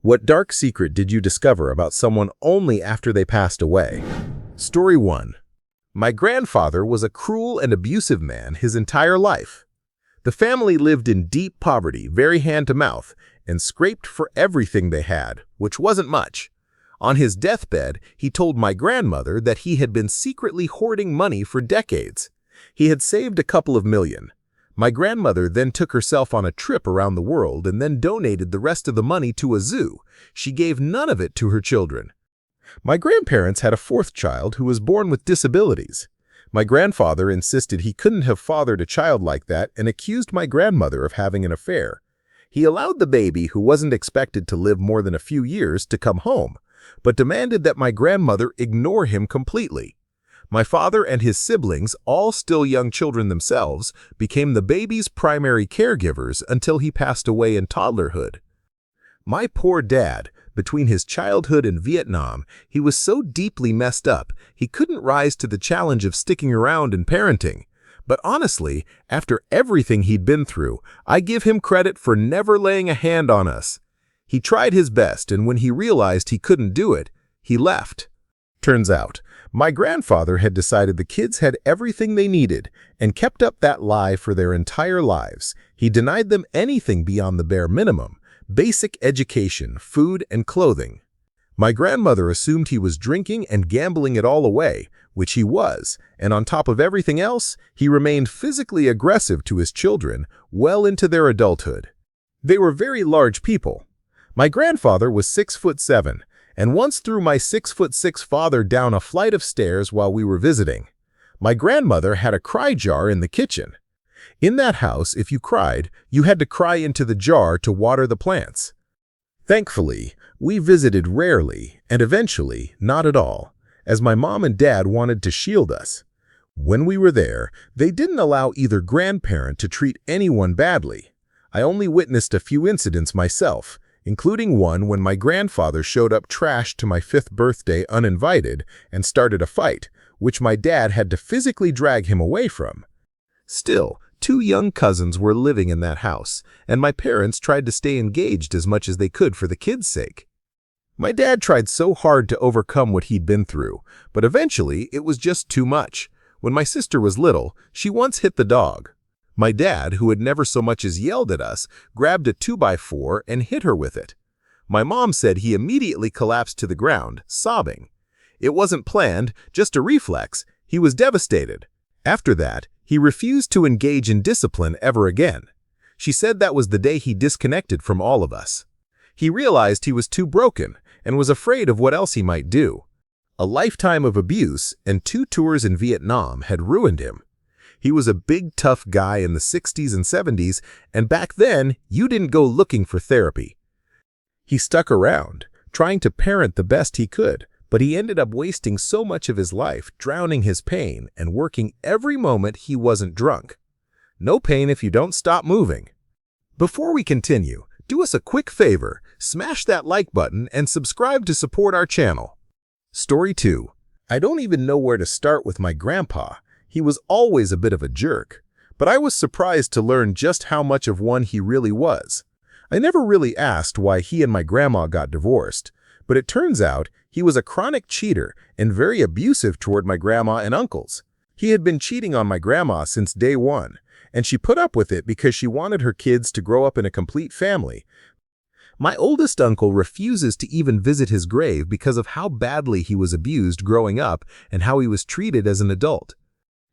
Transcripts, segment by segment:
What dark secret did you discover about someone only after they passed away? Story 1. My grandfather was a cruel and abusive man his entire life. The family lived in deep poverty, very hand-to-mouth, and scraped for everything they had, which wasn't much. On his deathbed, he told my grandmother that he had been secretly hoarding money for decades. He had saved a couple of million. My grandmother then took herself on a trip around the world and then donated the rest of the money to a zoo. She gave none of it to her children. My grandparents had a fourth child who was born with disabilities. My grandfather insisted he couldn't have fathered a child like that and accused my grandmother of having an affair. He allowed the baby, who wasn't expected to live more than a few years, to come home, but demanded that my grandmother ignore him completely. My father and his siblings, all still young children themselves, became the baby's primary caregivers until he passed away in toddlerhood. My poor dad, between his childhood and Vietnam, he was so deeply messed up, he couldn't rise to the challenge of sticking around and parenting. But honestly, after everything he'd been through, I give him credit for never laying a hand on us. He tried his best, and when he realized he couldn't do it, he left. Turns out, my grandfather had decided the kids had everything they needed and kept up that lie for their entire lives. He denied them anything beyond the bare minimum: basic education, food, and clothing. My grandmother assumed he was drinking and gambling it all away, which he was, and on top of everything else, he remained physically aggressive to his children well into their adulthood. They were very large people. My grandfather was 6'7", and once threw my 6'6" father down a flight of stairs while we were visiting. My grandmother had a cry jar in the kitchen. In that house, if you cried, you had to cry into the jar to water the plants. Thankfully, we visited rarely, and eventually not at all, as my mom and dad wanted to shield us. When we were there, they didn't allow either grandparent to treat anyone badly. I only witnessed a few incidents myself, including one when my grandfather showed up trashed to my 5th birthday uninvited and started a fight, which my dad had to physically drag him away from. Still, 2 young cousins were living in that house, and my parents tried to stay engaged as much as they could for the kids' sake. My dad tried so hard to overcome what he'd been through, but eventually it was just too much. When my sister was little, she once hit the dog. My dad, who had never so much as yelled at us, grabbed a 2x4 and hit her with it. My mom said he immediately collapsed to the ground, sobbing. It wasn't planned, just a reflex. He was devastated. After that, he refused to engage in discipline ever again. She said that was the day he disconnected from all of us. He realized he was too broken and was afraid of what else he might do. A lifetime of abuse and 2 tours in Vietnam had ruined him. He was a big, tough guy in the 60s and 70s, and back then, you didn't go looking for therapy. He stuck around, trying to parent the best he could, but he ended up wasting so much of his life drowning his pain and working every moment he wasn't drunk. No pain if you don't stop moving. Before we continue, do us a quick favor, smash that like button and subscribe to support our channel. Story 2. I don't even know where to start with my grandpa. He was always a bit of a jerk, but I was surprised to learn just how much of one he really was. I never really asked why he and my grandma got divorced, but it turns out he was a chronic cheater and very abusive toward my grandma and uncles. He had been cheating on my grandma since day one, and she put up with it because she wanted her kids to grow up in a complete family. My oldest uncle refuses to even visit his grave because of how badly he was abused growing up and how he was treated as an adult.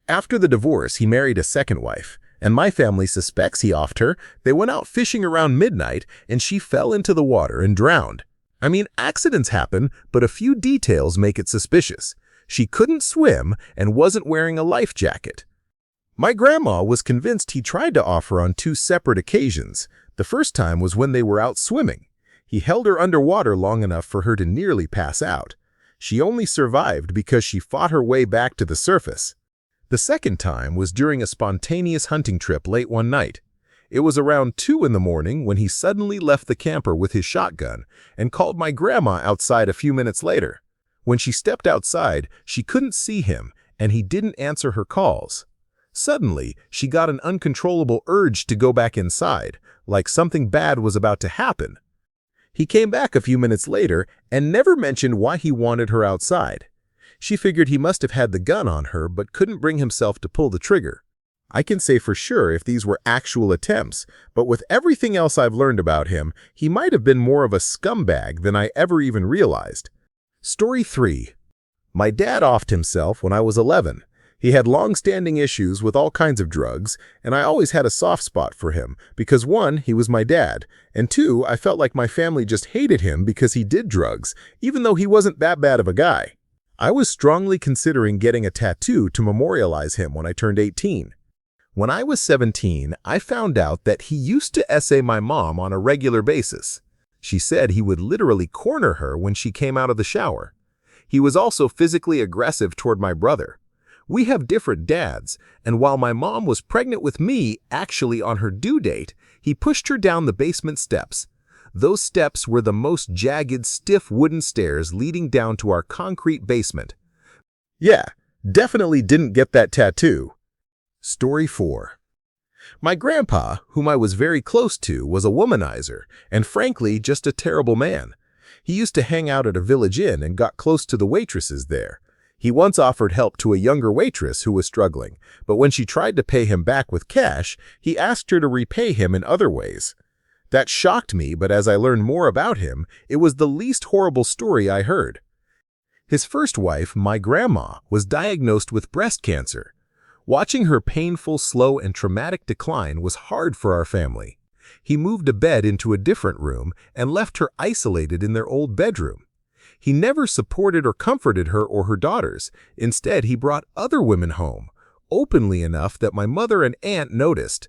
After the divorce, he married a second wife, and my family suspects he offed her. They went out fishing around midnight, and she fell into the water and drowned. I mean, accidents happen, but a few details make it suspicious. She couldn't swim and wasn't wearing a life jacket. My grandma was convinced he tried to off her on 2 separate occasions. The first time was when they were out swimming. He held her underwater long enough for her to nearly pass out. She only survived because she fought her way back to the surface. The second time was during a spontaneous hunting trip late one night. It was around 2 in the morning when he suddenly left the camper with his shotgun and called my grandma outside a few minutes later. When she stepped outside, she couldn't see him, and he didn't answer her calls. Suddenly, she got an uncontrollable urge to go back inside, like something bad was about to happen. He came back a few minutes later and never mentioned why he wanted her outside. She figured he must have had the gun on her but couldn't bring himself to pull the trigger. I can say for sure if these were actual attempts, but with everything else I've learned about him, he might have been more of a scumbag than I ever even realized. Story 3. My dad offed himself when I was 11. He had long-standing issues with all kinds of drugs, and I always had a soft spot for him because 1, he was my dad, and 2, I felt like my family just hated him because he did drugs, even though he wasn't that bad of a guy. I was strongly considering getting a tattoo to memorialize him when I turned 18. When I was 17, I found out that he used to essay my mom on a regular basis. She said he would literally corner her when she came out of the shower. He was also physically aggressive toward my brother. We have different dads, and while my mom was pregnant with me, actually on her due date, he pushed her down the basement steps. Those steps were the most jagged, stiff wooden stairs leading down to our concrete basement. Yeah, definitely didn't get that tattoo. Story 4. My grandpa, whom I was very close to, was a womanizer, and frankly, just a terrible man. He used to hang out at a village inn and got close to the waitresses there. He once offered help to a younger waitress who was struggling, but when she tried to pay him back with cash, he asked her to repay him in other ways. That shocked me, but as I learned more about him, it was the least horrible story I heard. His first wife, my grandma, was diagnosed with breast cancer. Watching her painful, slow, and traumatic decline was hard for our family. He moved a bed into a different room and left her isolated in their old bedroom. He never supported or comforted her or her daughters. Instead, he brought other women home, openly enough that my mother and aunt noticed.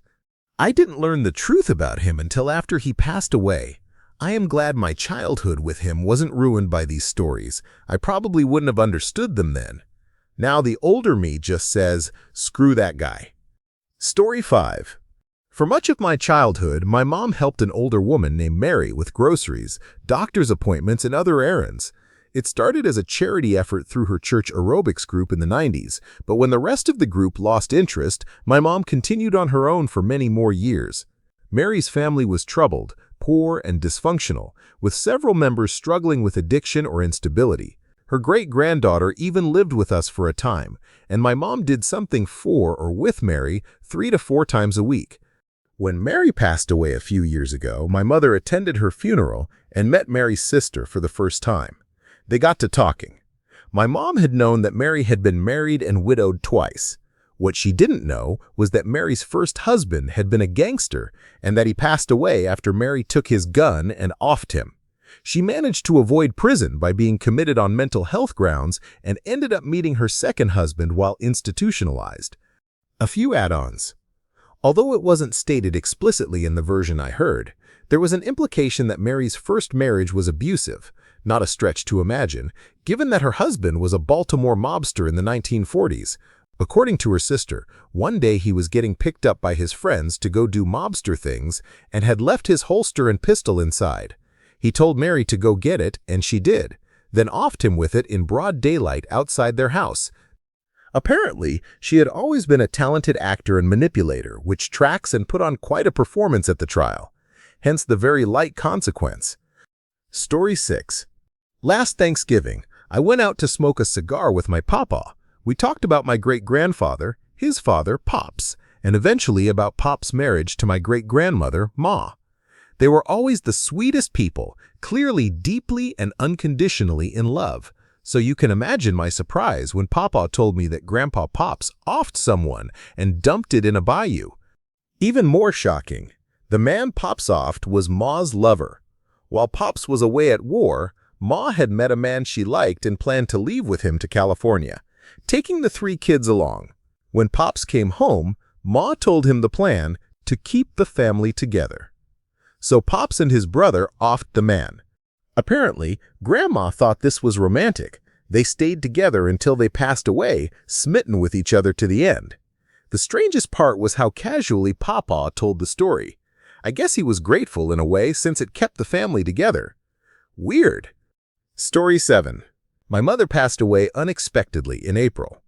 I didn't learn the truth about him until after he passed away. I am glad my childhood with him wasn't ruined by these stories. I probably wouldn't have understood them then. Now the older me just says, screw that guy. Story 5. For much of my childhood, my mom helped an older woman named Mary with groceries, doctor's appointments, and other errands. It started as a charity effort through her church aerobics group in the 90s, but when the rest of the group lost interest, my mom continued on her own for many more years. Mary's family was troubled, poor, and dysfunctional, with several members struggling with addiction or instability. Her great-granddaughter even lived with us for a time, and my mom did something for or with Mary 3 to 4 times a week. When Mary passed away a few years ago, my mother attended her funeral and met Mary's sister for the first time. They got to talking. My mom had known that Mary had been married and widowed twice. What she didn't know was that Mary's first husband had been a gangster and that he passed away after Mary took his gun and offed him. She managed to avoid prison by being committed on mental health grounds and ended up meeting her second husband while institutionalized. A few add-ons. Although it wasn't stated explicitly in the version I heard, there was an implication that Mary's first marriage was abusive, not a stretch to imagine, given that her husband was a Baltimore mobster in the 1940s. According to her sister, one day he was getting picked up by his friends to go do mobster things and had left his holster and pistol inside. He told Mary to go get it, and she did, then offed him with it in broad daylight outside their house. Apparently, she had always been a talented actor and manipulator, which tracks and put on quite a performance at the trial. Hence the very light consequence. Story 6. Last Thanksgiving, I went out to smoke a cigar with my papa. We talked about my great-grandfather, his father, Pops, and eventually about Pop's marriage to my great-grandmother, Ma. They were always the sweetest people, clearly deeply and unconditionally in love. So you can imagine my surprise when Papa told me that Grandpa Pops offed someone and dumped it in a bayou. Even more shocking, the man Pops offed was Ma's lover. While Pops was away at war, Ma had met a man she liked and planned to leave with him to California, taking the 3 kids along. When Pops came home, Ma told him the plan to keep the family together. So Pops and his brother offed the man. Apparently, Grandma thought this was romantic. They stayed together until they passed away, smitten with each other to the end. The strangest part was how casually Papa told the story. I guess he was grateful in a way since it kept the family together. Weird. Story 7. My mother passed away unexpectedly in April.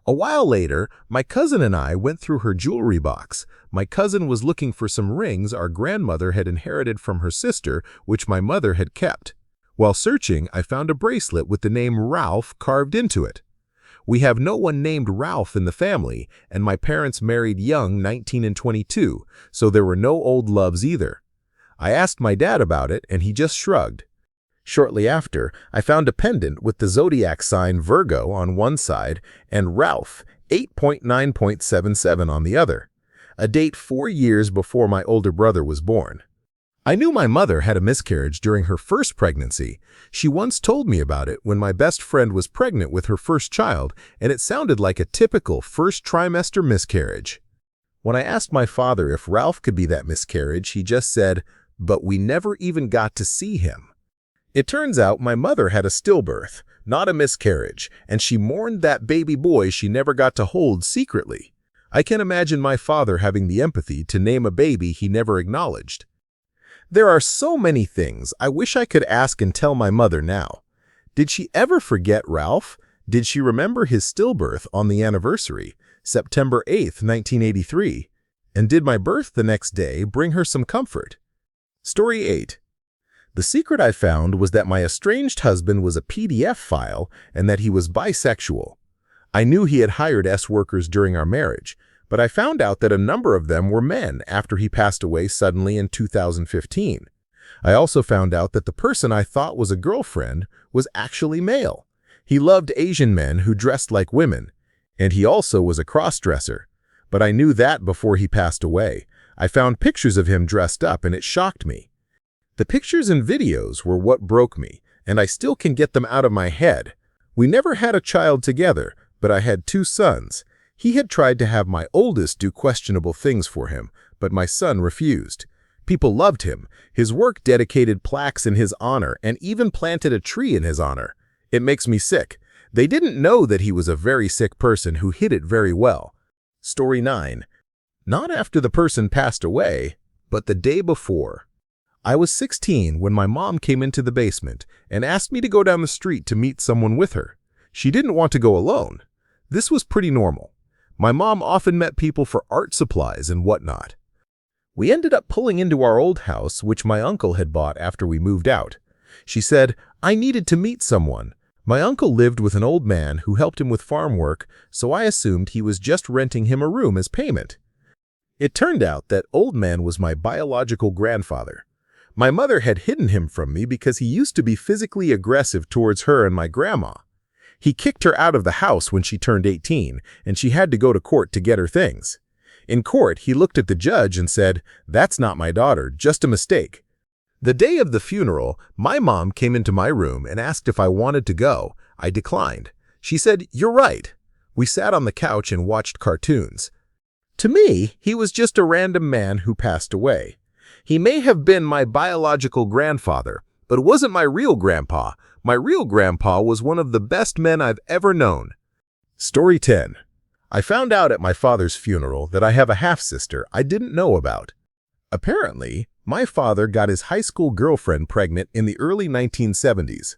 A while later, my cousin and I went through her jewelry box. My cousin was looking for some rings our grandmother had inherited from her sister, which my mother had kept. While searching, I found a bracelet with the name Ralph carved into it. We have no one named Ralph in the family, and my parents married young, 19 and 22, so there were no old loves either. I asked my dad about it, and he just shrugged. Shortly after, I found a pendant with the zodiac sign Virgo on one side and Ralph 8.9.77 on the other, a date 4 years before my older brother was born. I knew my mother had a miscarriage during her first pregnancy. She once told me about it when my best friend was pregnant with her first child, and it sounded like a typical first trimester miscarriage. When I asked my father if Ralph could be that miscarriage, he just said, "But we never even got to see him." It turns out my mother had a stillbirth, not a miscarriage, and she mourned that baby boy she never got to hold secretly. I can imagine my father having the empathy to name a baby he never acknowledged. There are so many things I wish I could ask and tell my mother now. Did she ever forget Ralph? Did she remember his stillbirth on the anniversary, September 8th, 1983? And did my birth the next day bring her some comfort? Story 8. The secret I found was that my estranged husband was a PDF file and that he was bisexual. I knew he had hired S-workers during our marriage, but I found out that a number of them were men after he passed away suddenly in 2015. I also found out that the person I thought was a girlfriend was actually male. He loved Asian men who dressed like women, and he also was a cross-dresser. But I knew that before he passed away. I found pictures of him dressed up, and it shocked me. The pictures and videos were what broke me, and I still can get them out of my head. We never had a child together, but I had 2 sons. He had tried to have my oldest do questionable things for him, but my son refused. People loved him. His work dedicated plaques in his honor and even planted a tree in his honor. It makes me sick. They didn't know that he was a very sick person who hid it very well. Story 9. Not after the person passed away, but the day before. I was 16 when my mom came into the basement and asked me to go down the street to meet someone with her. She didn't want to go alone. This was pretty normal. My mom often met people for art supplies and whatnot. We ended up pulling into our old house, which my uncle had bought after we moved out. She said, I needed to meet someone. My uncle lived with an old man who helped him with farm work, so I assumed he was just renting him a room as payment. It turned out that old man was my biological grandfather. My mother had hidden him from me because he used to be physically aggressive towards her and my grandma. He kicked her out of the house when she turned 18, and she had to go to court to get her things. In court, he looked at the judge and said, "That's not my daughter, just a mistake." The day of the funeral, my mom came into my room and asked if I wanted to go. I declined. She said, "You're right." We sat on the couch and watched cartoons. To me, he was just a random man who passed away. He may have been my biological grandfather, but it wasn't my real grandpa. My real grandpa was one of the best men I've ever known. Story 10. I found out at my father's funeral that I have a half-sister I didn't know about. Apparently, my father got his high school girlfriend pregnant in the early 1970s.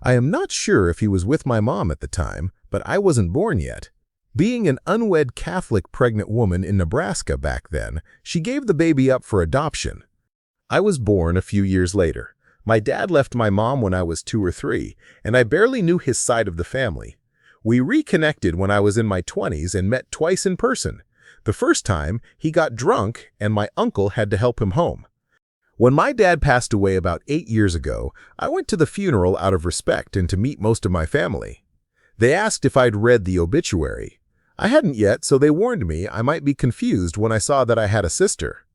I am not sure if he was with my mom at the time, but I wasn't born yet. Being an unwed Catholic pregnant woman in Nebraska back then, she gave the baby up for adoption. I was born a few years later. My dad left my mom when I was 2 or 3, and I barely knew his side of the family. We reconnected when I was in my 20s and met twice in person. The first time, he got drunk and my uncle had to help him home. When my dad passed away about 8 years ago, I went to the funeral out of respect and to meet most of my family. They asked if I'd read the obituary. I hadn't yet, so they warned me I might be confused when I saw that I had a sister.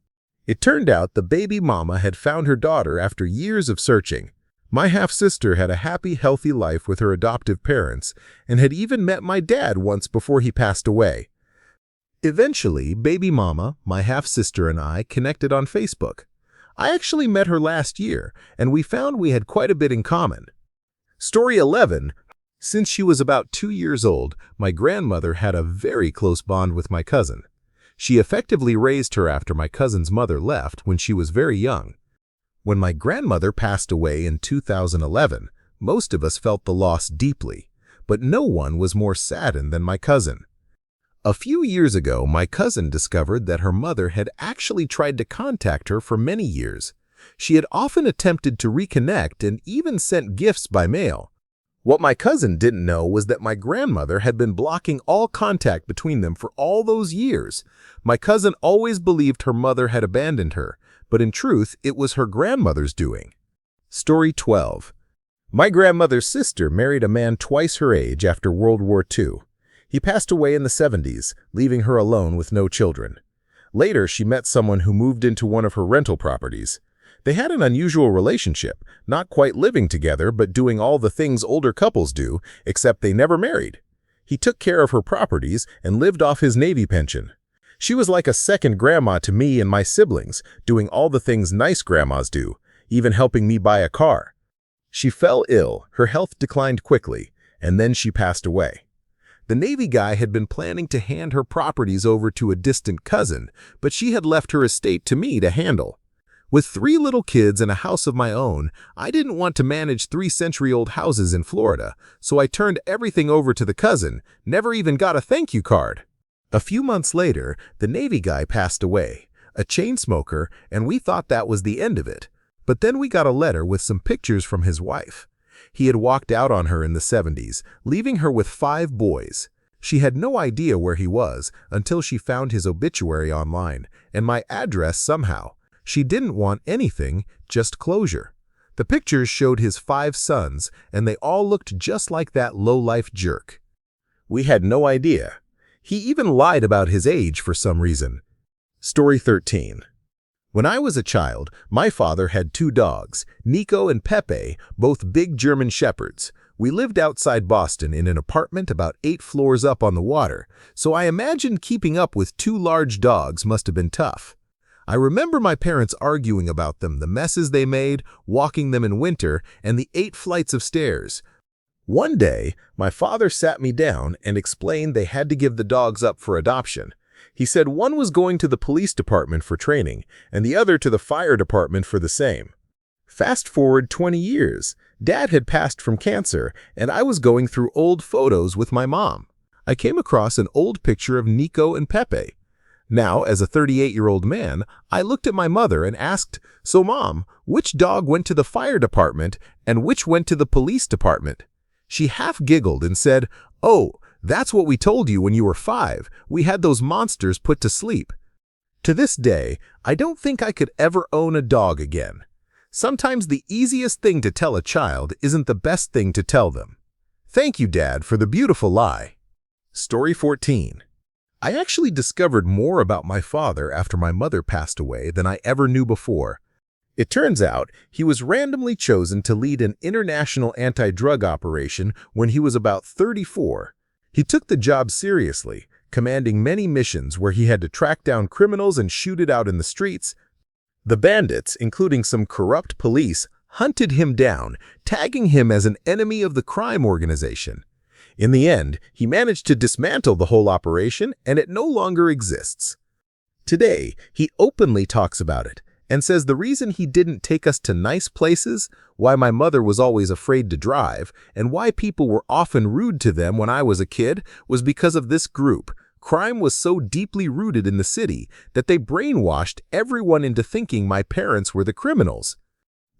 It turned out the baby mama had found her daughter after years of searching. My half-sister had a happy, healthy life with her adoptive parents and had even met my dad once before he passed away. Eventually, baby mama, my half-sister, and I connected on Facebook. I actually met her last year, and we found we had quite a bit in common. Story 11. Since she was about 2 years old, my grandmother had a very close bond with my cousin. She effectively raised her after my cousin's mother left when she was very young. When my grandmother passed away in 2011, most of us felt the loss deeply, but no one was more saddened than my cousin. A few years ago, my cousin discovered that her mother had actually tried to contact her for many years. She had often attempted to reconnect and even sent gifts by mail. What my cousin didn't know was that my grandmother had been blocking all contact between them for all those years. My cousin always believed her mother had abandoned her, but in truth, it was her grandmother's doing. Story 12. My grandmother's sister married a man twice her age after World War II. He passed away in the 70s, leaving her alone with no children. Later, she met someone who moved into one of her rental properties. They had an unusual relationship, not quite living together but doing all the things older couples do, except they never married. He took care of her properties and lived off his Navy pension. She was like a second grandma to me and my siblings, doing all the things nice grandmas do, even helping me buy a car. She fell ill, her health declined quickly, and then she passed away. The Navy guy had been planning to hand her properties over to a distant cousin, but she had left her estate to me to handle. With 3 little kids and a house of my own, I didn't want to manage 3-century-old houses in Florida, so I turned everything over to the cousin, never even got a thank you card. A few months later, the Navy guy passed away, a chain smoker, and we thought that was the end of it. But then we got a letter with some pictures from his wife. He had walked out on her in the 70s, leaving her with 5 boys. She had no idea where he was until she found his obituary online and my address somehow. She didn't want anything, just closure. The pictures showed his 5 sons, and they all looked just like that low-life jerk. We had no idea. He even lied about his age for some reason. Story 13. When I was a child, my father had 2 dogs, Nico and Pepe, both big German shepherds. We lived outside Boston in an apartment about 8 floors up on the water, so I imagined keeping up with 2 large dogs must have been tough. I remember my parents arguing about them, the messes they made, walking them in winter, and the 8 flights of stairs. One day, my father sat me down and explained they had to give the dogs up for adoption. He said one was going to the police department for training, and the other to the fire department for the same. Fast forward 20 years, Dad had passed from cancer, and I was going through old photos with my mom. I came across an old picture of Nico and Pepe. Now, as a 38-year-old man, I looked at my mother and asked, "So Mom, which dog went to the fire department and which went to the police department?" She half giggled and said, "Oh, that's what we told you when you were 5. We had those monsters put to sleep." To this day, I don't think I could ever own a dog again. Sometimes the easiest thing to tell a child isn't the best thing to tell them. Thank you, Dad, for the beautiful lie. Story 14. I actually discovered more about my father after my mother passed away than I ever knew before. It turns out he was randomly chosen to lead an international anti-drug operation when he was about 34. He took the job seriously, commanding many missions where he had to track down criminals and shoot it out in the streets. The bandits, including some corrupt police, hunted him down, tagging him as an enemy of the crime organization. In the end, he managed to dismantle the whole operation, and it no longer exists. Today, he openly talks about it and says the reason he didn't take us to nice places, why my mother was always afraid to drive, and why people were often rude to them when I was a kid was because of this group. Crime was so deeply rooted in the city that they brainwashed everyone into thinking my parents were the criminals.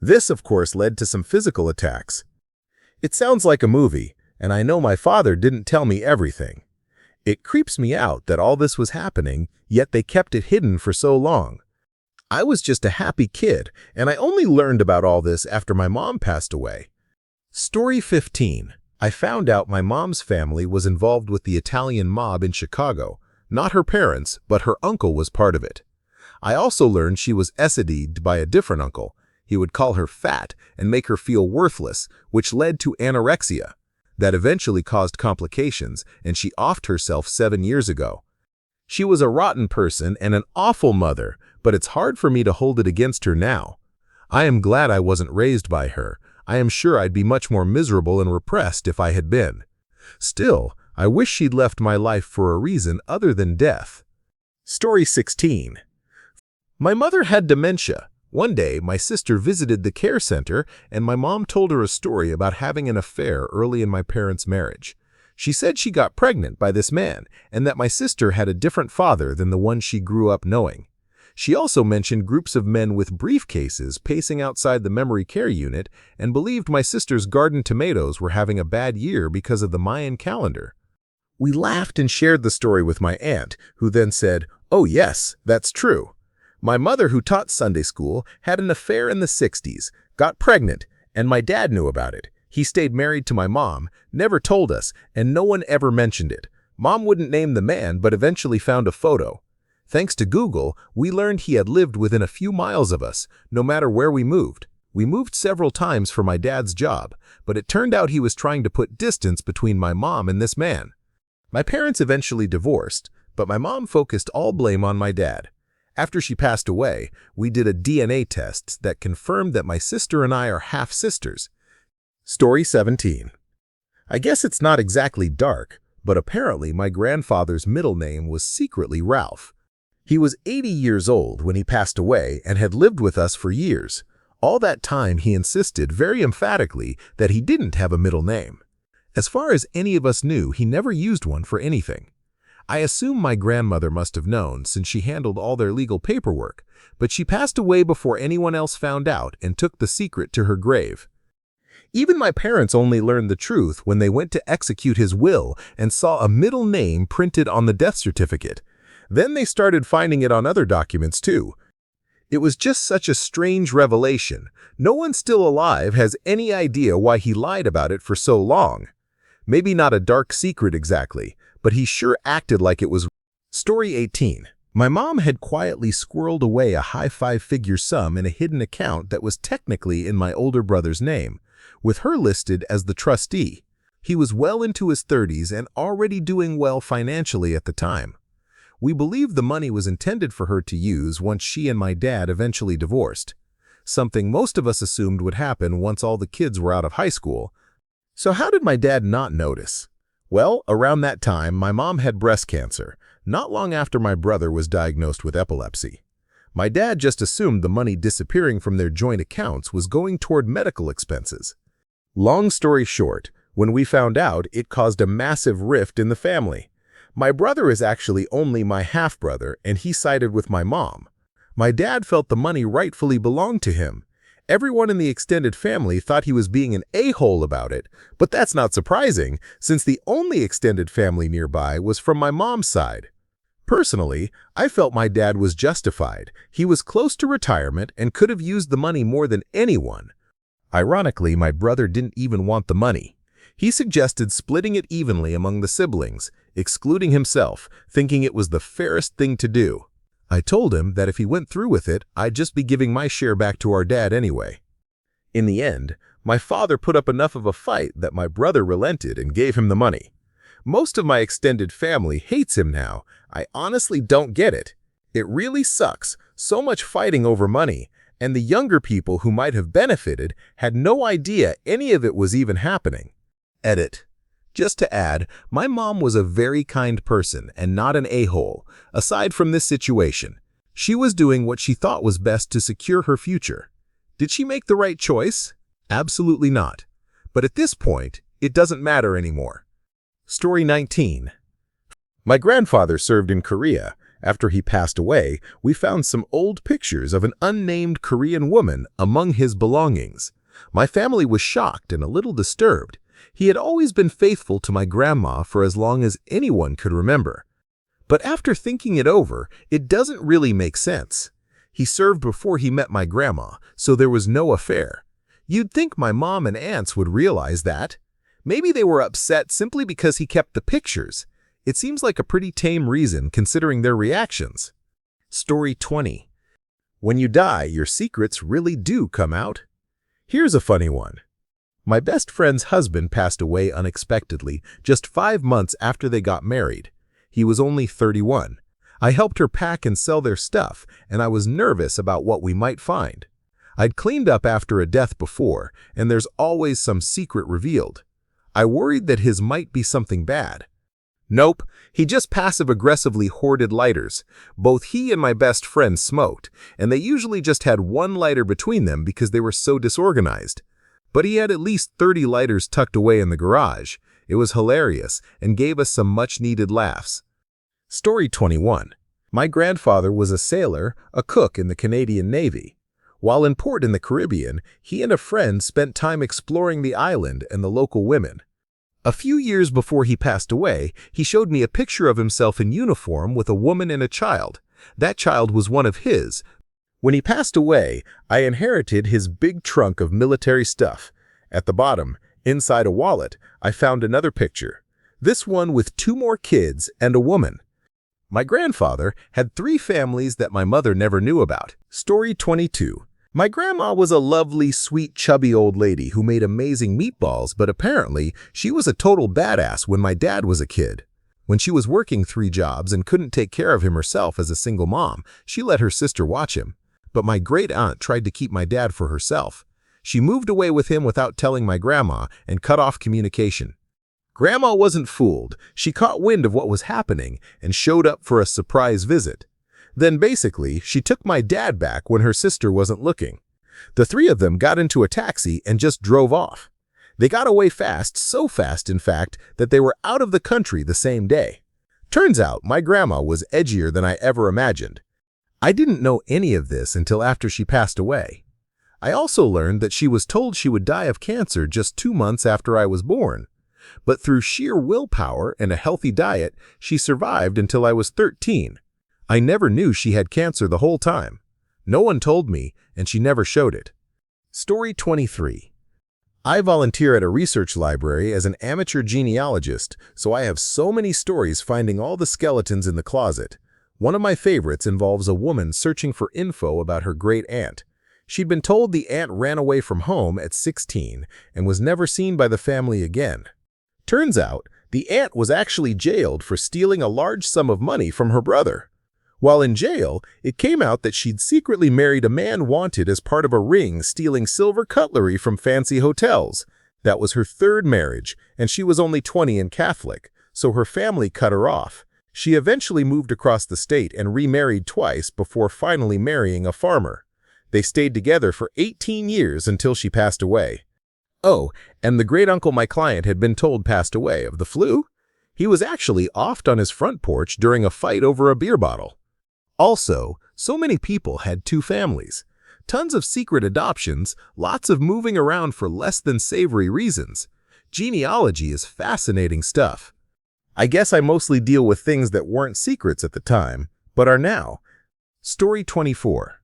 This, of course, led to some physical attacks. It sounds like a movie, and I know my father didn't tell me everything. It creeps me out that all this was happening, yet they kept it hidden for so long. I was just a happy kid, and I only learned about all this after my mom passed away. Story 15. I found out my mom's family was involved with the Italian mob in Chicago. Not her parents, but her uncle was part of it. I also learned she was STD'd by a different uncle. He would call her fat and make her feel worthless, which led to anorexia. That eventually caused complications, and she offed herself 7 years ago. She was a rotten person and an awful mother, but it's hard for me to hold it against her now. I am glad I wasn't raised by her. I am sure I'd be much more miserable and repressed if I had been. Still, I wish she'd left my life for a reason other than death. Story 16. My mother had dementia. One day, my sister visited the care center, and my mom told her a story about having an affair early in my parents' marriage. She said she got pregnant by this man and that my sister had a different father than the one she grew up knowing. She also mentioned groups of men with briefcases pacing outside the memory care unit and believed my sister's garden tomatoes were having a bad year because of the Mayan calendar. We laughed and shared the story with my aunt, who then said, "Oh yes, that's true. My mother, who taught Sunday school, had an affair in the 60s, got pregnant, and my dad knew about it. He stayed married to my mom, never told us, and no one ever mentioned it. Mom wouldn't name the man, but eventually found a photo. Thanks to Google, we learned he had lived within a few miles of us, no matter where we moved. We moved several times for my dad's job, but it turned out he was trying to put distance between my mom and this man. My parents eventually divorced, but my mom focused all blame on my dad. After she passed away, we did a DNA test that confirmed that my sister and I are half-sisters." Story 17. I guess it's not exactly dark, but apparently my grandfather's middle name was secretly Ralph. He was 80 years old when he passed away and had lived with us for years. All that time he insisted very emphatically that he didn't have a middle name. As far as any of us knew, he never used one for anything. I assume my grandmother must have known since she handled all their legal paperwork, but she passed away before anyone else found out and took the secret to her grave. Even my parents only learned the truth when they went to execute his will and saw a middle name printed on the death certificate. Then they started finding it on other documents too. It was just such a strange revelation. No one still alive has any idea why he lied about it for so long. Maybe not a dark secret exactly, but he sure acted like it was. Story 18. My mom had quietly squirreled away a high five-figure sum in a hidden account that was technically in my older brother's name, with her listed as the trustee. He was well into his 30s and already doing well financially at the time. We believed the money was intended for her to use once she and my dad eventually divorced, something most of us assumed would happen once all the kids were out of high school. So how did my dad not notice? Well, around that time, my mom had breast cancer, not long after my brother was diagnosed with epilepsy. My dad just assumed the money disappearing from their joint accounts was going toward medical expenses. Long story short, when we found out, it caused a massive rift in the family. My brother is actually only my half-brother, and he sided with my mom. My dad felt the money rightfully belonged to him. Everyone in the extended family thought he was being an a-hole about it, but that's not surprising, since the only extended family nearby was from my mom's side. Personally, I felt my dad was justified. He was close to retirement and could have used the money more than anyone. Ironically, my brother didn't even want the money. He suggested splitting it evenly among the siblings, excluding himself, thinking it was the fairest thing to do. I told him that if he went through with it, I'd just be giving my share back to our dad anyway. In the end, my father put up enough of a fight that my brother relented and gave him the money. Most of my extended family hates him now. I honestly don't get it. It really sucks, so much fighting over money, and the younger people who might have benefited had no idea any of it was even happening. Edit. Just to add, my mom was a very kind person and not an a-hole. Aside from this situation, she was doing what she thought was best to secure her future. Did she make the right choice? Absolutely not. But at this point, it doesn't matter anymore. Story 19. My grandfather served in Korea. After he passed away, we found some old pictures of an unnamed Korean woman among his belongings. My family was shocked and a little disturbed. He had always been faithful to my grandma for as long as anyone could remember. But after thinking it over, it doesn't really make sense. He served before he met my grandma, so there was no affair. You'd think my mom and aunts would realize that. Maybe they were upset simply because he kept the pictures. It seems like a pretty tame reason considering their reactions. Story 20. When you die, your secrets really do come out. Here's a funny one. My best friend's husband passed away unexpectedly just 5 months after they got married. He was only 31. I helped her pack and sell their stuff, and I was nervous about what we might find. I'd cleaned up after a death before, and there's always some secret revealed. I worried that his might be something bad. Nope, he just passive-aggressively hoarded lighters. Both he and my best friend smoked, and they usually just had one lighter between them because they were so disorganized. But he had at least 30 lighters tucked away in the garage. It was hilarious and gave us some much-needed laughs. Story 21. My grandfather was a sailor, a cook in the Canadian Navy. While in port in the Caribbean, he and a friend spent time exploring the island and the local women. A few years before he passed away, he showed me a picture of himself in uniform with a woman and a child. That child was one of his. When he passed away, I inherited his big trunk of military stuff. At the bottom, inside a wallet, I found another picture. This one with 2 more kids and a woman. My grandfather had 3 families that my mother never knew about. Story 22. My grandma was a lovely, sweet, chubby old lady who made amazing meatballs, but apparently she was a total badass when my dad was a kid. When she was working 3 jobs and couldn't take care of him herself as a single mom, she let her sister watch him. But my great-aunt tried to keep my dad for herself. She moved away with him without telling my grandma and cut off communication. Grandma wasn't fooled. She caught wind of what was happening and showed up for a surprise visit. Then basically, she took my dad back when her sister wasn't looking. The 3 of them got into a taxi and just drove off. They got away fast, so fast in fact, that they were out of the country the same day. Turns out my grandma was edgier than I ever imagined. I didn't know any of this until after she passed away. I also learned that she was told she would die of cancer just 2 months after I was born. But through sheer willpower and a healthy diet, she survived until I was 13. I never knew she had cancer the whole time. No one told me, and she never showed it. Story 23. I volunteer at a research library as an amateur genealogist, so I have so many stories finding all the skeletons in the closet. One of my favorites involves a woman searching for info about her great-aunt. She'd been told the aunt ran away from home at 16 and was never seen by the family again. Turns out, the aunt was actually jailed for stealing a large sum of money from her brother. While in jail, it came out that she'd secretly married a man wanted as part of a ring stealing silver cutlery from fancy hotels. That was her 3rd marriage, and she was only 20 and Catholic, so her family cut her off. She eventually moved across the state and remarried twice before finally marrying a farmer. They stayed together for 18 years until she passed away. Oh, and the great-uncle my client had been told passed away of the flu? He was actually offed on his front porch during a fight over a beer bottle. Also, so many people had 2 families. Tons of secret adoptions, lots of moving around for less than savory reasons. Genealogy is fascinating stuff. I guess I mostly deal with things that weren't secrets at the time, but are now. Story 24.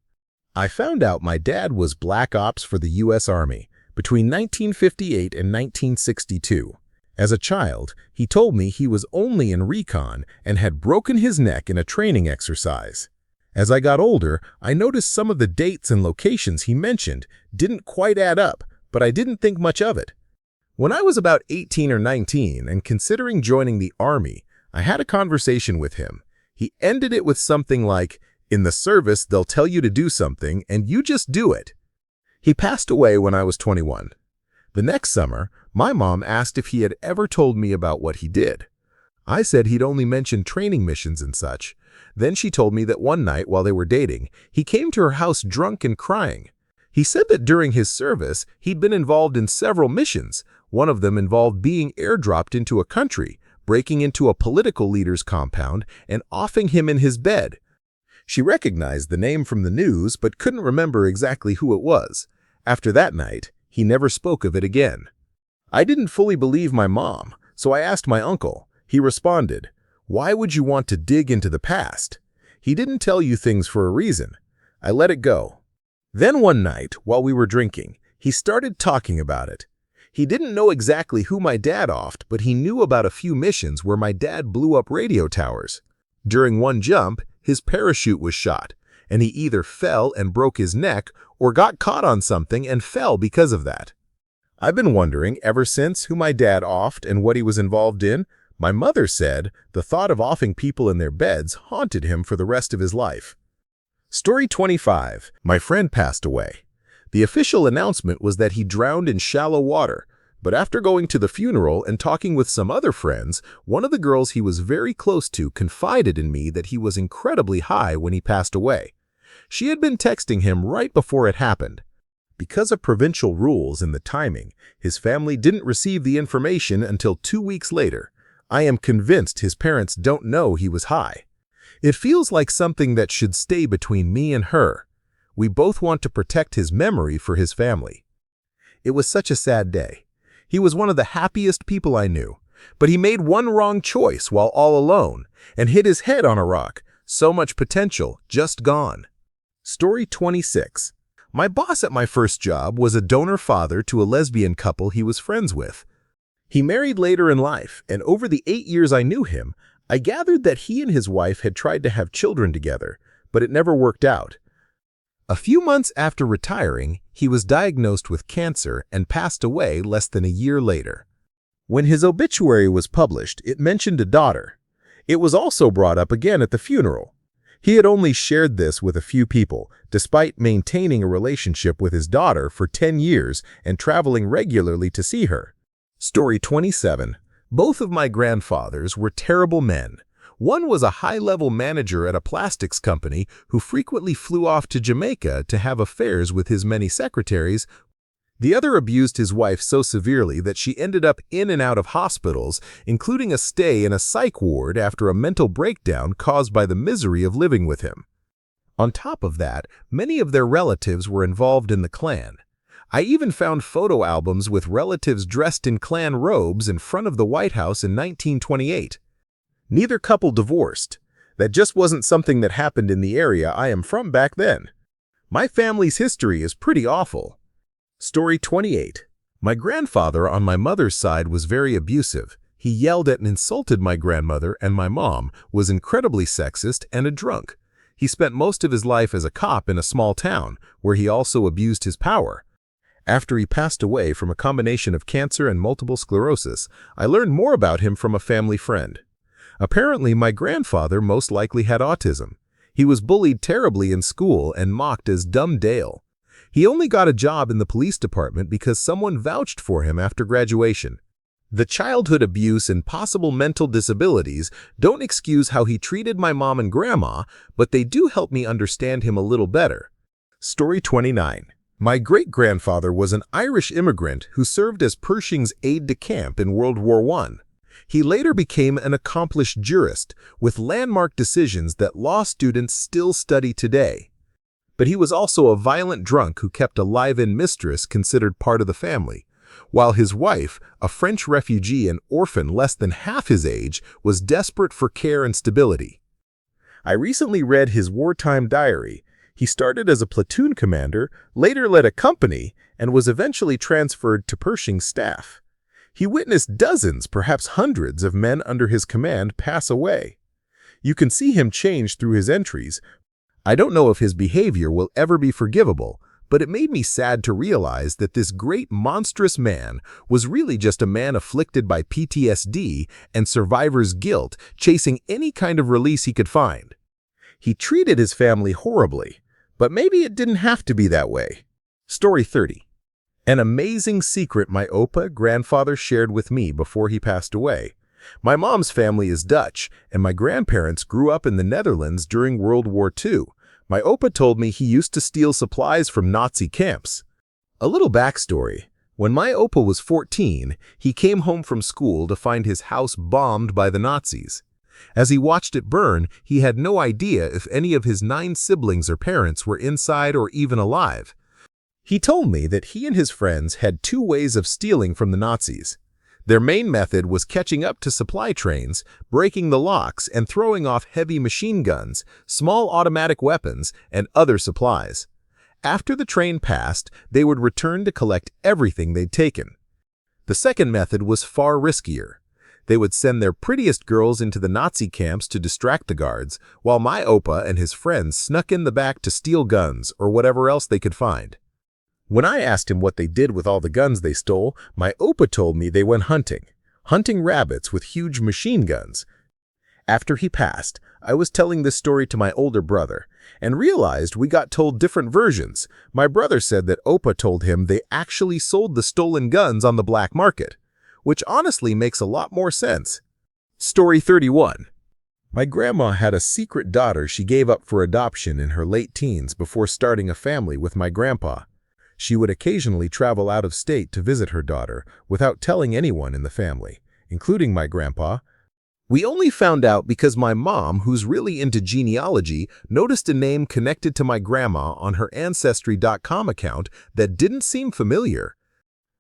I found out my dad was Black Ops for the U.S. Army between 1958 and 1962. As a child, he told me he was only in recon and had broken his neck in a training exercise. As I got older, I noticed some of the dates and locations he mentioned didn't quite add up, but I didn't think much of it. When I was about 18 or 19 and considering joining the Army, I had a conversation with him. He ended it with something like, "In the service, they'll tell you to do something, and you just do it." He passed away when I was 21. The next summer, my mom asked if he had ever told me about what he did. I said he'd only mentioned training missions and such. Then she told me that one night while they were dating, he came to her house drunk and crying. He said that during his service, he'd been involved in several missions. One of them involved being airdropped into a country, breaking into a political leader's compound, and offing him in his bed. She recognized the name from the news but couldn't remember exactly who it was. After that night, he never spoke of it again. I didn't fully believe my mom, so I asked my uncle. He responded, "Why would you want to dig into the past? He didn't tell you things for a reason." I let it go. Then one night, while we were drinking, he started talking about it. He didn't know exactly who my dad offed, but he knew about a few missions where my dad blew up radio towers. During one jump, his parachute was shot, and he either fell and broke his neck or got caught on something and fell because of that. I've been wondering ever since who my dad offed and what he was involved in. My mother said the thought of offing people in their beds haunted him for the rest of his life. Story 25. My friend passed away. The official announcement was that he drowned in shallow water, but after going to the funeral and talking with some other friends, one of the girls he was very close to confided in me that he was incredibly high when he passed away. She had been texting him right before it happened. Because of provincial rules and the timing, his family didn't receive the information until 2 weeks later. I am convinced his parents don't know he was high. It feels like something that should stay between me and her. We both want to protect his memory for his family. It was such a sad day. He was one of the happiest people I knew, but he made one wrong choice while all alone and hit his head on a rock. So much potential, just gone. Story 26. My boss at my first job was a donor father to a lesbian couple he was friends with. He married later in life, and over the 8 years I knew him, I gathered that he and his wife had tried to have children together, but it never worked out. A few months after retiring, he was diagnosed with cancer and passed away less than a year later. When his obituary was published, it mentioned a daughter. It was also brought up again at the funeral. He had only shared this with a few people, despite maintaining a relationship with his daughter for 10 years and traveling regularly to see her. Story 27. Both of my grandfathers were terrible men. One was a high-level manager at a plastics company who frequently flew off to Jamaica to have affairs with his many secretaries. The other abused his wife so severely that she ended up in and out of hospitals, including a stay in a psych ward after a mental breakdown caused by the misery of living with him. On top of that, many of their relatives were involved in the Klan. I even found photo albums with relatives dressed in Klan robes in front of the White House in 1928. Neither couple divorced. That just wasn't something that happened in the area I am from back then. My family's history is pretty awful. Story 28. My grandfather on my mother's side was very abusive. He yelled at and insulted my grandmother, and my mom was incredibly sexist and a drunk. He spent most of his life as a cop in a small town, where he also abused his power. After he passed away from a combination of cancer and multiple sclerosis, I learned more about him from a family friend. Apparently, my grandfather most likely had autism. He was bullied terribly in school and mocked as Dumb Dale. He only got a job in the police department because someone vouched for him after graduation. The childhood abuse and possible mental disabilities don't excuse how he treated my mom and grandma, but they do help me understand him a little better. Story 29. My great-grandfather was an Irish immigrant who served as Pershing's aide-de-camp in World War I. He later became an accomplished jurist with landmark decisions that law students still study today. But he was also a violent drunk who kept a live-in mistress considered part of the family, while his wife, a French refugee and orphan less than half his age, was desperate for care and stability. I recently read his wartime diary. He started as a platoon commander, later led a company, and was eventually transferred to Pershing's staff. He witnessed dozens, perhaps hundreds, of men under his command pass away. You can see him change through his entries. I don't know if his behavior will ever be forgivable, but it made me sad to realize that this great monstrous man was really just a man afflicted by PTSD and survivor's guilt, chasing any kind of release he could find. He treated his family horribly, but maybe it didn't have to be that way. Story 30. An amazing secret my Opa grandfather shared with me before he passed away. My mom's family is Dutch, and my grandparents grew up in the Netherlands during World War II. My Opa told me he used to steal supplies from Nazi camps. A little backstory. When my Opa was 14, he came home from school to find his house bombed by the Nazis. As he watched it burn, he had no idea if any of his 9 siblings or parents were inside or even alive. He told me that he and his friends had 2 ways of stealing from the Nazis. Their main method was catching up to supply trains, breaking the locks, and throwing off heavy machine guns, small automatic weapons, and other supplies. After the train passed, they would return to collect everything they'd taken. The second method was far riskier. They would send their prettiest girls into the Nazi camps to distract the guards, while my Opa and his friends snuck in the back to steal guns or whatever else they could find. When I asked him what they did with all the guns they stole, my Opa told me they went hunting rabbits with huge machine guns. After he passed, I was telling this story to my older brother, and realized we got told different versions. My brother said that Opa told him they actually sold the stolen guns on the black market, which honestly makes a lot more sense. Story 31. My grandma had a secret daughter she gave up for adoption in her late teens before starting a family with my grandpa. She would occasionally travel out of state to visit her daughter without telling anyone in the family, including my grandpa. We only found out because my mom, who's really into genealogy, noticed a name connected to my grandma on her Ancestry.com account that didn't seem familiar.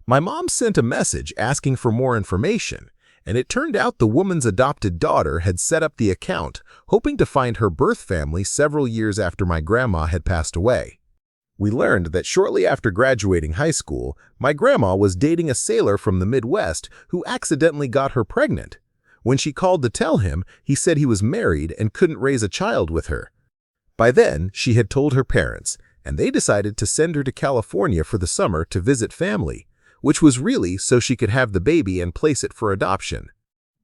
My mom sent a message asking for more information, and it turned out the woman's adopted daughter had set up the account, hoping to find her birth family several years after my grandma had passed away. We learned that shortly after graduating high school, my grandma was dating a sailor from the Midwest who accidentally got her pregnant. When she called to tell him, he said he was married and couldn't raise a child with her. By then, she had told her parents, and they decided to send her to California for the summer to visit family, which was really so she could have the baby and place it for adoption.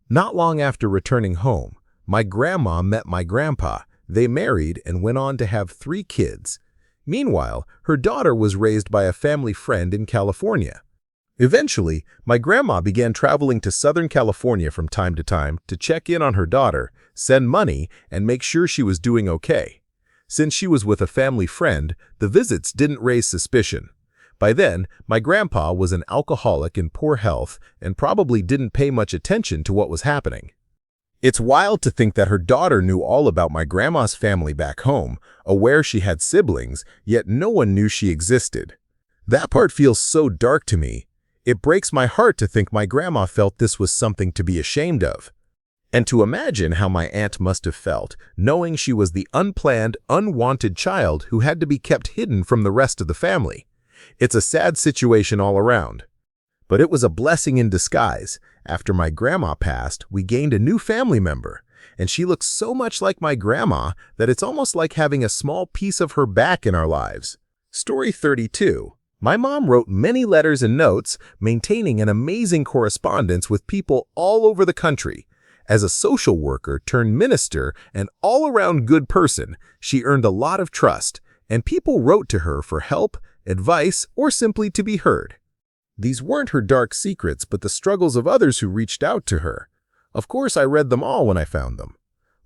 Not long after returning home, my grandma met my grandpa. They married and went on to have 3 kids. Meanwhile, her daughter was raised by a family friend in California. Eventually, my grandma began traveling to Southern California from time to check in on her daughter, send money, and make sure she was doing okay. Since she was with a family friend, the visits didn't raise suspicion. By then, my grandpa was an alcoholic in poor health and probably didn't pay much attention to what was happening. It's wild to think that her daughter knew all about my grandma's family back home, aware she had siblings, yet no one knew she existed. That part feels so dark to me. It breaks my heart to think my grandma felt this was something to be ashamed of. And to imagine how my aunt must have felt, knowing she was the unplanned, unwanted child who had to be kept hidden from the rest of the family. It's a sad situation all around. But it was a blessing in disguise. After my grandma passed, we gained a new family member, and she looks so much like my grandma that it's almost like having a small piece of her back in our lives. Story 32. My mom wrote many letters and notes, maintaining an amazing correspondence with people all over the country. As a social worker turned minister and all-around good person, she earned a lot of trust, and people wrote to her for help, advice, or simply to be heard. These weren't her dark secrets, but the struggles of others who reached out to her. Of course, I read them all when I found them.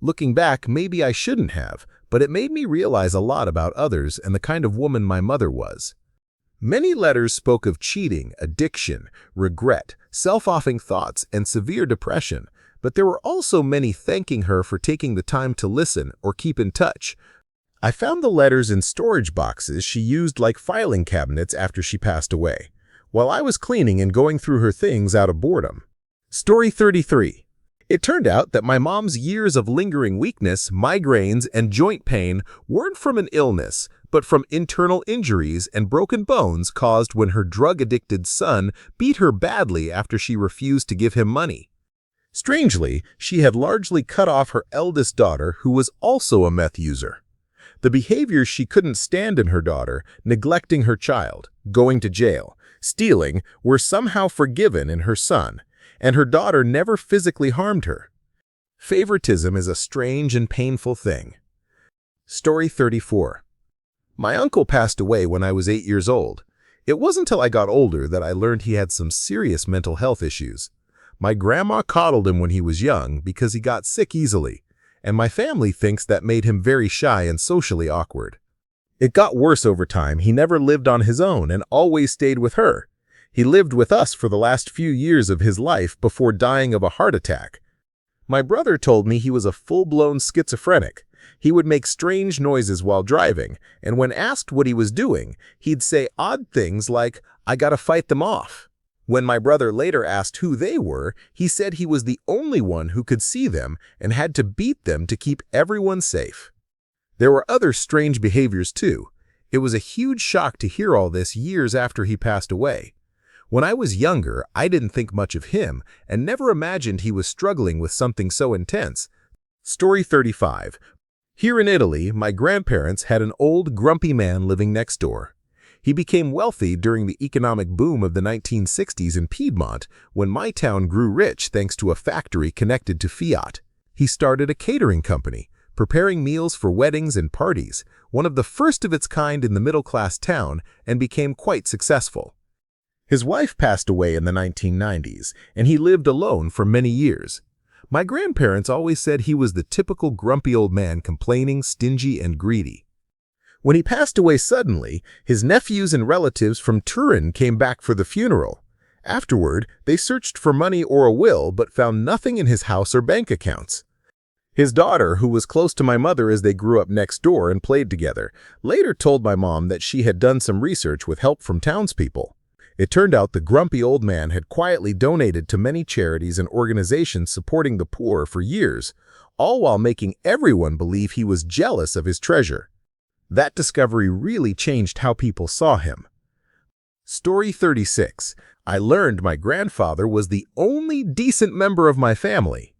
Looking back, maybe I shouldn't have, but it made me realize a lot about others and the kind of woman my mother was. Many letters spoke of cheating, addiction, regret, self-offing thoughts, and severe depression, but there were also many thanking her for taking the time to listen or keep in touch. I found the letters in storage boxes she used like filing cabinets after she passed away, while I was cleaning and going through her things out of boredom. Story 33. It turned out that my mom's years of lingering weakness, migraines, and joint pain weren't from an illness, but from internal injuries and broken bones caused when her drug-addicted son beat her badly after she refused to give him money. Strangely, she had largely cut off her eldest daughter, who was also a meth user. The behaviors she couldn't stand in her daughter, neglecting her child, going to jail, stealing, were somehow forgiven in her son, and her daughter never physically harmed her. Favoritism is a strange and painful thing. Story 34. My uncle passed away when I was 8 years old. It wasn't until I got older that I learned he had some serious mental health issues. My grandma coddled him when he was young because he got sick easily, and my family thinks that made him very shy and socially awkward. It got worse over time. He never lived on his own and always stayed with her. He lived with us for the last few years of his life before dying of a heart attack. My brother told me he was a full-blown schizophrenic. He would make strange noises while driving, and when asked what he was doing, he'd say odd things like, "I gotta fight them off." When my brother later asked who they were, he said he was the only one who could see them and had to beat them to keep everyone safe. There were other strange behaviors too. It was a huge shock to hear all this years after he passed away. When I was younger, I didn't think much of him and never imagined he was struggling with something so intense. Story 35. Here in Italy, my grandparents had an old, grumpy man living next door. He became wealthy during the economic boom of the 1960s in Piedmont, when my town grew rich thanks to a factory connected to Fiat. He started a catering company, preparing meals for weddings and parties, one of the first of its kind in the middle-class town, and became quite successful. His wife passed away in the 1990s, and he lived alone for many years. My grandparents always said he was the typical grumpy old man, complaining, stingy, and greedy. When he passed away suddenly, his nephews and relatives from Turin came back for the funeral. Afterward, they searched for money or a will but found nothing in his house or bank accounts. His daughter, who was close to my mother as they grew up next door and played together, later told my mom that she had done some research with help from townspeople. It turned out the grumpy old man had quietly donated to many charities and organizations supporting the poor for years, all while making everyone believe he was jealous of his treasure. That discovery really changed how people saw him. Story 36. I learned my grandfather was the only decent member of my family.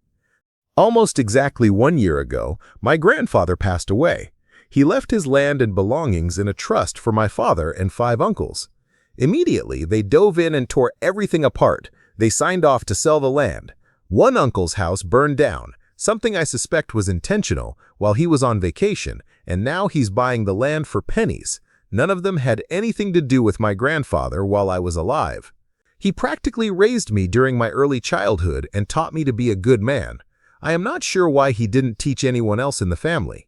Almost exactly 1 year ago, my grandfather passed away. He left his land and belongings in a trust for my father and 5 uncles. Immediately, they dove in and tore everything apart. They signed off to sell the land. One uncle's house burned down, something I suspect was intentional, while he was on vacation, and now he's buying the land for pennies. None of them had anything to do with my grandfather while I was alive. He practically raised me during my early childhood and taught me to be a good man. I am not sure why he didn't teach anyone else in the family.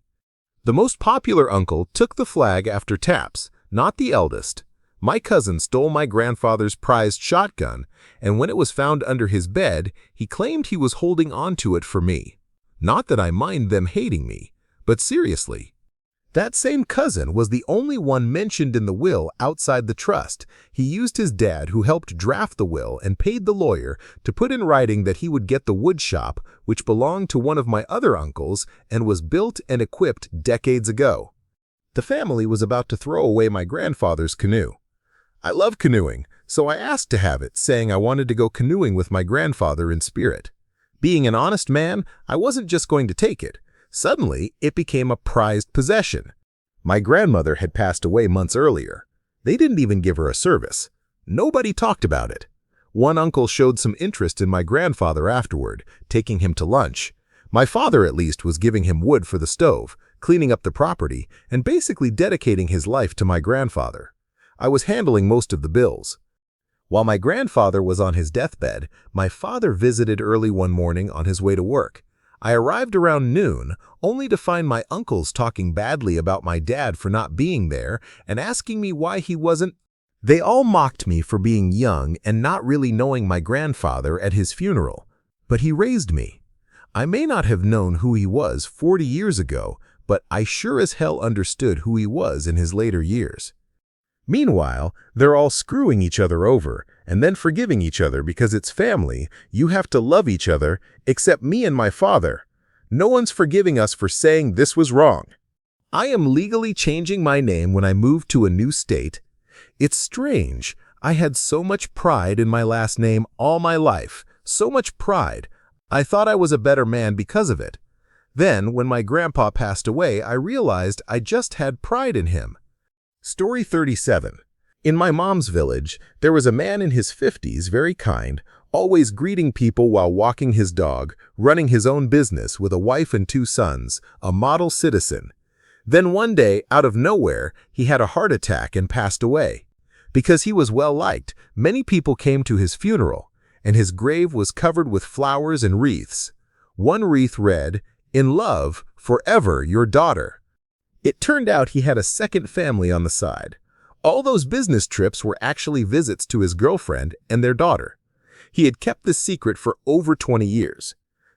The most popular uncle took the flag after taps, not the eldest. My cousin stole my grandfather's prized shotgun, and when it was found under his bed, he claimed he was holding on to it for me. Not that I mind them hating me, but seriously. That same cousin was the only one mentioned in the will outside the trust. He used his dad, who helped draft the will, and paid the lawyer to put in writing that he would get the wood shop, which belonged to one of my other uncles and was built and equipped decades ago. The family was about to throw away my grandfather's canoe. I love canoeing, so I asked to have it, saying I wanted to go canoeing with my grandfather in spirit. Being an honest man, I wasn't just going to take it. Suddenly, it became a prized possession. My grandmother had passed away months earlier. They didn't even give her a service. Nobody talked about it. One uncle showed some interest in my grandfather afterward, taking him to lunch. My father, at least, was giving him wood for the stove, cleaning up the property, and basically dedicating his life to my grandfather. I was handling most of the bills. While my grandfather was on his deathbed, my father visited early one morning on his way to work. I arrived around noon, only to find my uncles talking badly about my dad for not being there and asking me why he wasn't. They all mocked me for being young and not really knowing my grandfather at his funeral. But he raised me. I may not have known who he was 40 years ago, but I sure as hell understood who he was in his later years. Meanwhile, they're all screwing each other over and then forgiving each other because it's family. You have to love each other, except me and my father. No one's forgiving us for saying this was wrong. I am legally changing my name when I moved to a new state. It's strange. I had so much pride in my last name all my life, so much pride. I thought I was a better man because of it. Then, when my grandpa passed away, I realized I just had pride in him. Story 37. In my mom's village, there was a man in his 50s, very kind, always greeting people while walking his dog, running his own business with a wife and 2 sons, a model citizen. Then one day, out of nowhere, he had a heart attack and passed away. Because he was well-liked, many people came to his funeral, and his grave was covered with flowers and wreaths. One wreath read, "In love, forever your daughter." It turned out he had a second family on the side. All those business trips were actually visits to his girlfriend and their daughter. He had kept this secret for over 20 years.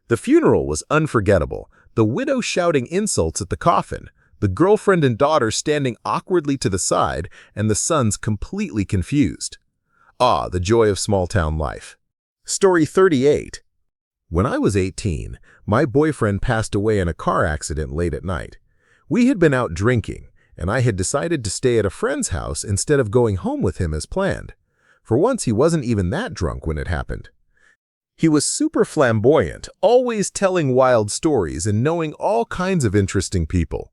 The funeral was unforgettable, the widow shouting insults at the coffin, the girlfriend and daughter standing awkwardly to the side, and the sons completely confused. Ah, the joy of small-town life. Story 38. When I was 18, my boyfriend passed away in a car accident late at night. We had been out drinking, and I had decided to stay at a friend's house instead of going home with him as planned. For once, he wasn't even that drunk when it happened. He was super flamboyant, always telling wild stories and knowing all kinds of interesting people.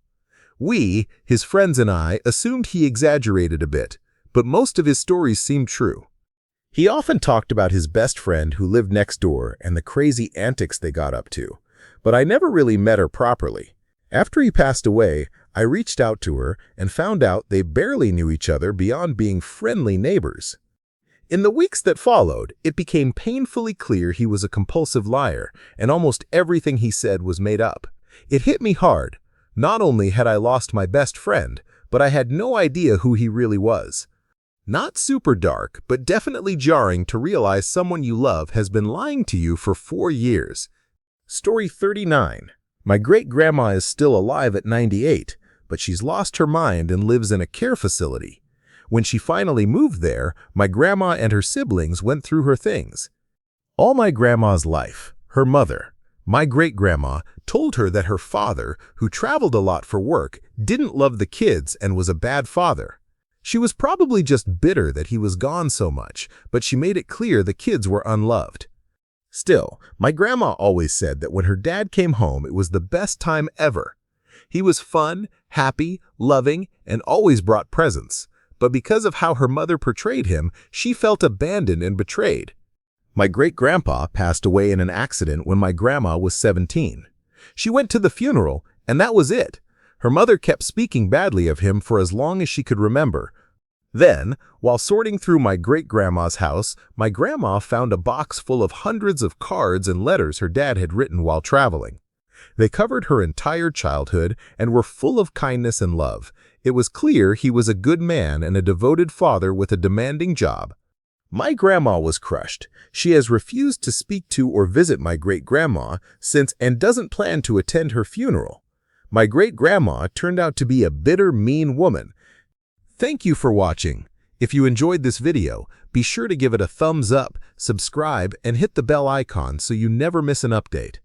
We, his friends and I, assumed he exaggerated a bit, but most of his stories seemed true. He often talked about his best friend who lived next door and the crazy antics they got up to, but I never really met her properly. After he passed away, I reached out to her and found out they barely knew each other beyond being friendly neighbors. In the weeks that followed, it became painfully clear he was a compulsive liar, and almost everything he said was made up. It hit me hard. Not only had I lost my best friend, but I had no idea who he really was. Not super dark, but definitely jarring to realize someone you love has been lying to you for 4 years. Story 39. My great-grandma is still alive at 98, but she's lost her mind and lives in a care facility. When she finally moved there, my grandma and her siblings went through her things. All my grandma's life, her mother, my great-grandma, told her that her father, who traveled a lot for work, didn't love the kids and was a bad father. She was probably just bitter that he was gone so much, but she made it clear the kids were unloved. Still, my grandma always said that when her dad came home, it was the best time ever. He was fun, happy, loving, and always brought presents. But because of how her mother portrayed him, she felt abandoned and betrayed. My great-grandpa passed away in an accident when my grandma was 17. She went to the funeral, and that was it. Her mother kept speaking badly of him for as long as she could remember. Then, while sorting through my great-grandma's house, my grandma found a box full of hundreds of cards and letters her dad had written while traveling. They covered her entire childhood and were full of kindness and love. It was clear he was a good man and a devoted father with a demanding job. My grandma was crushed. She has refused to speak to or visit my great-grandma since and doesn't plan to attend her funeral. My great-grandma turned out to be a bitter, mean woman. Thank you for watching. If you enjoyed this video, be sure to give it a thumbs up, subscribe, and hit the bell icon so you never miss an update.